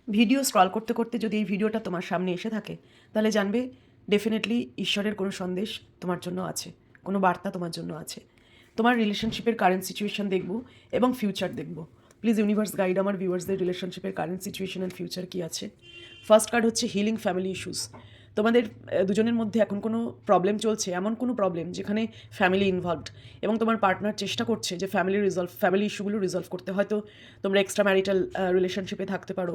Video scroll করতে করতে যদি এই ভিডিওটা তোমার সামনে এসে থাকে, তাহলে জানবে ডেফিনেটলি ঈশ্বরের কোনো সন্দেশ তোমার জন্য আছে, কোনো বার্তা তোমার জন্য আছে। তোমার রিলেশনশিপের কারেন্ট সিচুয়েশন দেখব এবং ফিউচার দেখব। প্লিজ ইউনিভার্স গাইড আমার ভিউয়ার্সদের রিলেশনশিপের কারেন্ট সিচুয়েশন অ্যান্ড ফিউচার কী আছে। ফার্স্ট কার্ড হচ্ছে হিলিং ফ্যামিলি ইস্যুস। তোমাদের দুজনের মধ্যে এখন কোনো প্রবলেম চলছে, এমন কোনো প্রবলেম যেখানে ফ্যামিলি ইনভলভড, এবং তোমার পার্টনার চেষ্টা করছে যে ফ্যামিলি ইস্যুগুলো রিজলভ করতে। হয়তো তোমরা এক্সট্রা ম্যারিটাল রিলেশনশিপে থাকতে পারো,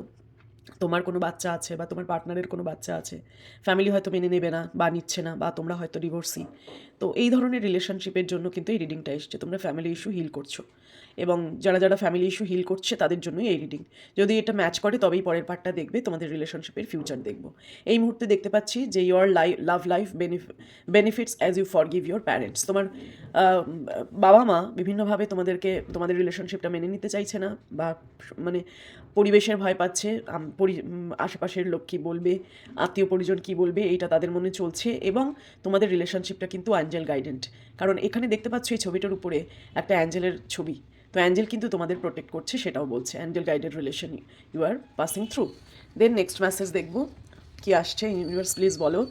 তোমার কোনো বাচ্চা আছে বা তোমার পার্টনারের কোনো বাচ্চা আছে, ফ্যামিলি হয়তো মেনে নেবে না বা নিচ্ছে না, বা তোমরা হয়তো ডিভোর্সি। তো এই ধরনের রিলেশনশিপের জন্য কিন্তু এই রিডিংটা এসছে। তোমরা ফ্যামিলি ইস্যু হিল করছো, এবং যারা যারা ফ্যামিলি ইস্যু হিল করছে তাদের জন্যই এই রিডিং। যদি এটা ম্যাচ করে তবেই পরের পার্টটা দেখবে, তোমাদের রিলেশনশিপের ফিউচার দেখব। এই মুহূর্তে দেখতে পাচ্ছি যে your love life benefits as you forgive your parents. তোমার বাবা মা বিভিন্নভাবে তোমাদের রিলেশনশিপটা মেনে নিতে চাইছে না, বা মানে পরিবেশের ভয় পাচ্ছে, আশেপাশের লোক কী বলবে, আত্মীয় পরিজন কী বলবে, এইটা তাদের মনে চলছে। এবং তোমাদের রিলেশনশিপটা কিন্তু অ্যাঞ্জেল গাইডেন্ট, কারণ এখানে দেখতে পাচ্ছ এই ছবিটার উপরে একটা অ্যাঞ্জেলের ছবি। তো অ্যাঞ্জেল কিন্তু তোমাদের প্রোটেক্ট করছে, সেটাও বলছে angel guided relation you are passing through. Then next message দেখবো কি আসছে। ইউনিভার্স প্লিজ বলো,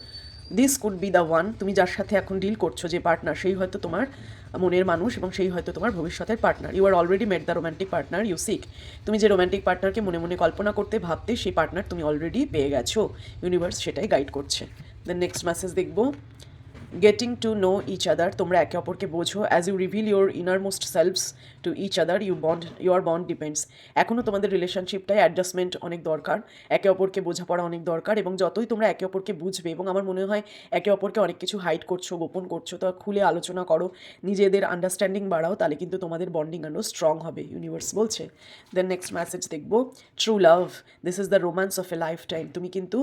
this could be the one. তুমি যার সাথে এখন ডিল করছো, যে পার্টনার, সেই হয়তো তোমার মনের মানুষ এবং সেই হয়তো তোমার ভবিষ্যতের partner. You are already met the romantic partner you seek. তুমি যে রোম্যান্টিক পার্টনারকে মনে মনে কল্পনা করতে ভাবতে, সেই পার্টনার তুমি অলরেডি পেয়ে গেছো। ইউনিভার্স সেটাই গাইড করছে। দেন নেক্সট মেসেজ দেখবো, getting to know each other. তোমরা একে অপরকে বোঝো। As you reveal your innermost selves to each other your bond depends. এখনও তোমাদের রিলেশনশিপটায় অ্যাডজাস্টমেন্ট অনেক দরকার, একে অপরকে বোঝাপড়া অনেক দরকার। এবং যতই তোমরা একে অপরকে বুঝবে, এবং আমার মনে হয় একে অপরকে অনেক কিছু হাইড করছো, গোপন করছো, তো খুলে আলোচনা করো, নিজেদের আন্ডারস্ট্যান্ডিং বাড়াও, তাহলে কিন্তু তোমাদের বন্ডিং আরও স্ট্রং হবে, ইউনিভার্স বলছে। দেন নেক্সট মেসেজ দেখবো, true love, this is the romance of A life time. তুমি কিন্তু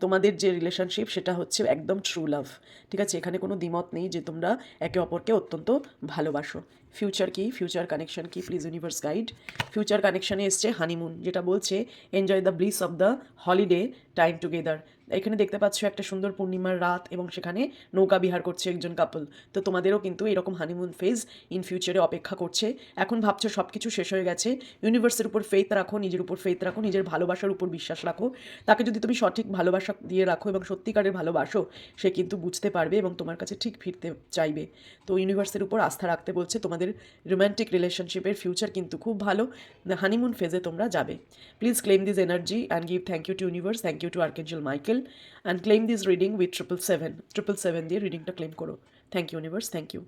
তোমাদের যে রিলেশনশিপ সেটা হচ্ছে একদম ট্রু লাভ, ঠিক আছে? এখানে কোনো দ্বিমত নেই যে তোমরা একে অপরকে অত্যন্ত ভালোবাসো। ফিউচার কি, ফিউচার কানেকশন কি, প্লিজ ইউনিভার্স গাইড। ফিউচার কানেকশানে এসছে হানিমুন, যেটা বলছে enjoy the bliss of the holiday time together. এখানে দেখতে পাচ্ছ একটা সুন্দর পূর্ণিমার রাত, এবং সেখানে নৌকা বিহার করছে একজন কাপল। তো তোমাদেরও কিন্তু এরকম হানিমুন ফেজ ইন ফিউচারে অপেক্ষা করছে। এখন ভাবছো সব কিছু শেষ হয়ে গেছে, ইউনিভার্সের উপর ফেথ রাখো, নিজের উপর ফেথ রাখো, নিজের ভালোবাসার উপর বিশ্বাস রাখো। তাকে যদি তুমি সঠিক ভালোবাসা দিয়ে রাখো এবং সত্যিকারের ভালোবাসো, সে কিন্তু বুঝতে পারবে এবং তোমার কাছে ঠিক ফিরতে চাইবে। তো ইউনিভার্সের উপর আস্থা রাখতে বলছে। তোমাদের রোম্যান্টিক রিলেশনশিপের ফিউচার কিন্তু খুব ভালো, হানিমুন ফেজে তোমরা যাবে। Please claim this energy and give thank you to universe, thank you to archangel Michael, and claim this reading with 777 777 দিয়ে রিডিংটা ক্লেম করো। Thank you universe, thank you.